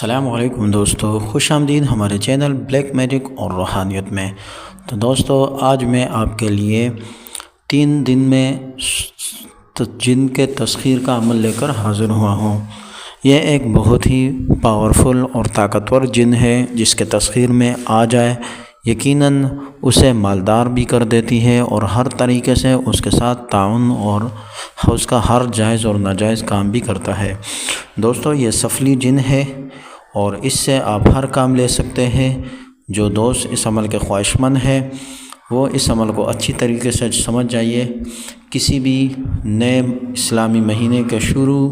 السلام علیکم دوستو، خوش آمدید ہمارے چینل بلیک میجک اور روحانیت میں۔ تو دوستو، آج میں آپ کے لیے 3 دن میں جن کے تسخیر کا عمل لے کر حاضر ہوا ہوں۔ یہ ایک بہت ہی پاورفل اور طاقتور جن ہے جس کے تسخیر میں آ جائے یقیناً اسے مالدار بھی کر دیتی ہے اور ہر طریقے سے اس کے ساتھ تعاون اور اس کا ہر جائز اور ناجائز کام بھی کرتا ہے۔ دوستو، یہ سفلی جن ہے اور اس سے آپ ہر کام لے سکتے ہیں۔ جو دوست اس عمل کے خواہش مند ہے وہ اس عمل کو اچھی طریقے سے سمجھ جائیے۔ کسی بھی نئے اسلامی مہینے کے شروع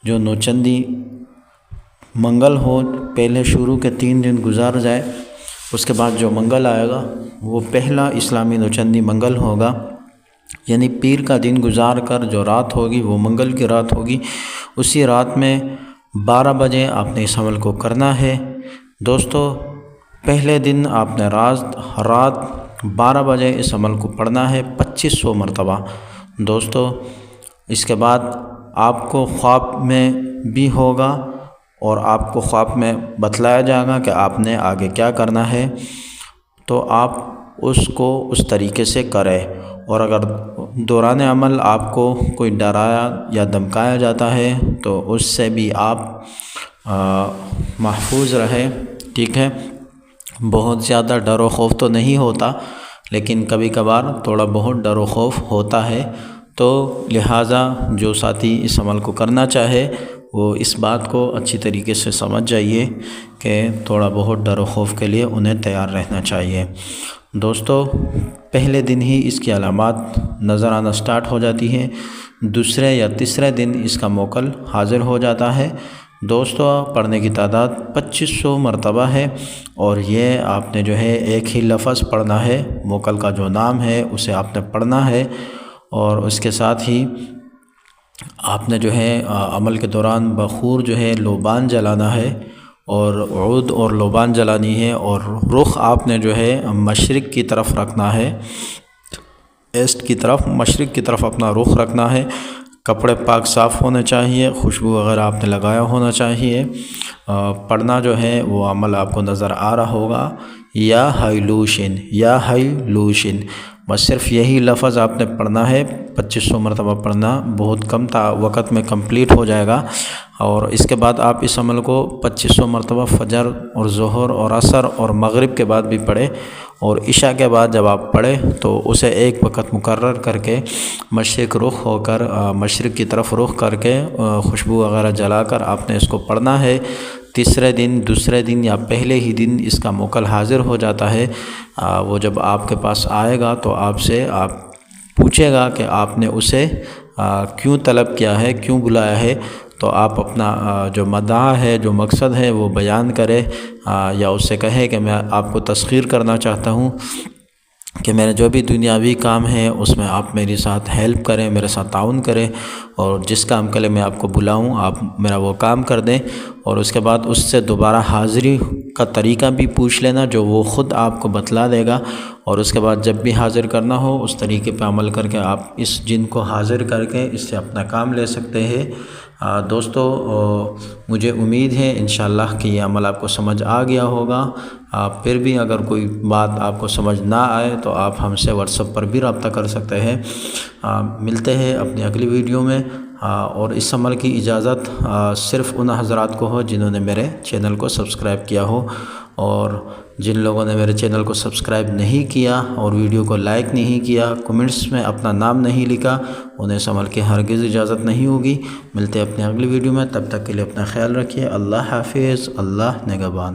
جو نوچندی منگل ہو، پہلے شروع کے 3 دن گزار جائے، اس کے بعد جو منگل آئے گا وہ پہلا اسلامی نوچندی منگل ہوگا، یعنی پیر کا دن گزار کر جو رات ہوگی وہ منگل کی رات ہوگی۔ اسی رات میں 12 بجے آپ نے اس عمل کو کرنا ہے۔ دوستو، پہلے دن آپ نے رات 12 بجے اس عمل کو پڑھنا ہے 2500 مرتبہ۔ دوستو، اس کے بعد آپ کو خواب میں بھی ہوگا اور آپ کو خواب میں بتلایا جائے گا کہ آپ نے آگے کیا کرنا ہے، تو آپ اس کو اس طریقے سے کریں۔ اور اگر دوران عمل آپ کو کوئی ڈرایا یا دھمکایا جاتا ہے تو اس سے بھی آپ محفوظ رہیں، ٹھیک ہے۔ بہت زیادہ ڈر و خوف تو نہیں ہوتا، لیکن کبھی کبھار تھوڑا بہت ڈر و خوف ہوتا ہے، تو لہٰذا جو ساتھی اس عمل کو کرنا چاہے وہ اس بات کو اچھی طریقے سے سمجھ جائیے کہ تھوڑا بہت ڈر و خوف کے لیے انہیں تیار رہنا چاہیے۔ دوستو، پہلے دن ہی اس کی علامات نظر آنا سٹارٹ ہو جاتی ہیں، دوسرے یا تیسرے دن اس کا موکل حاضر ہو جاتا ہے۔ دوستو، پڑھنے کی تعداد 2500 مرتبہ ہے اور یہ آپ نے جو ہے ایک ہی لفظ پڑھنا ہے، موکل کا جو نام ہے اسے آپ نے پڑھنا ہے، اور اس کے ساتھ ہی آپ نے جو ہے عمل کے دوران بخور جو ہے لوبان جلانا ہے اور عود اور لوبان جلانی ہے، اور رخ آپ نے جو ہے مشرق کی طرف رکھنا ہے، ایسٹ کی طرف، مشرق کی طرف اپنا رخ رکھنا ہے۔ کپڑے پاک صاف ہونے چاہیے، خوشبو وغیرہ آپ نے لگایا ہونا چاہیے۔ پڑھنا جو ہے وہ عمل آپ کو نظر آ رہا ہوگا، یا ہائی لوشن، یا ہائی لوشن، بس صرف یہی لفظ آپ نے پڑھنا ہے۔ 2500 مرتبہ پڑھنا بہت کم وقت میں کمپلیٹ ہو جائے گا، اور اس کے بعد آپ اس عمل کو 2500 مرتبہ فجر اور ظہر اور عصر اور مغرب کے بعد بھی پڑھیں، اور عشاء کے بعد جب آپ پڑھیں تو اسے ایک وقت مقرر کر کے مشرق رخ ہو کر مشرق کی طرف رخ کر کے خوشبو وغیرہ جلا کر آپ نے اس کو پڑھنا ہے۔ تیسرے دن، دوسرے دن یا پہلے ہی دن اس کا موکل حاضر ہو جاتا ہے۔ وہ جب آپ کے پاس آئے گا تو آپ سے پوچھے گا کہ آپ نے اسے کیوں طلب کیا ہے، کیوں بلایا ہے، تو آپ اپنا جو مدعا ہے، جو مقصد ہے وہ بیان کرے، یا اس سے کہے کہ میں آپ کو تسخیر کرنا چاہتا ہوں کہ میرے جو بھی دنیاوی کام ہے اس میں آپ میری ساتھ ہیلپ کریں، میرے ساتھ تعاون کریں، اور جس کام کے لیے میں آپ کو بلاؤں آپ میرا وہ کام کر دیں۔ اور اس کے بعد اس سے دوبارہ حاضری کا طریقہ بھی پوچھ لینا جو وہ خود آپ کو بتلا دے گا، اور اس کے بعد جب بھی حاضر کرنا ہو اس طریقے پہ عمل کر کے آپ اس جن کو حاضر کر کے اس سے اپنا کام لے سکتے ہیں۔ دوستو، مجھے امید ہے انشاءاللہ کہ یہ عمل آپ کو سمجھ آ گیا ہوگا۔ پھر بھی اگر کوئی بات آپ کو سمجھ نہ آئے تو آپ ہم سے واٹس ایپ پر بھی رابطہ کر سکتے ہیں۔ ملتے ہیں اپنی اگلی ویڈیو میں، اور اس عمل کی اجازت صرف ان حضرات کو ہو جنہوں نے میرے چینل کو سبسکرائب کیا ہو، اور جن لوگوں نے میرے چینل کو سبسکرائب نہیں کیا اور ویڈیو کو لائک نہیں کیا، کمنٹس میں اپنا نام نہیں لکھا، انہیں اس عمل کی ہرگز اجازت نہیں ہوگی۔ ملتے ہیں اپنی اگلی ویڈیو میں، تب تک کے لیے اپنا خیال رکھیے۔ اللہ حافظ، اللہ نگہبان۔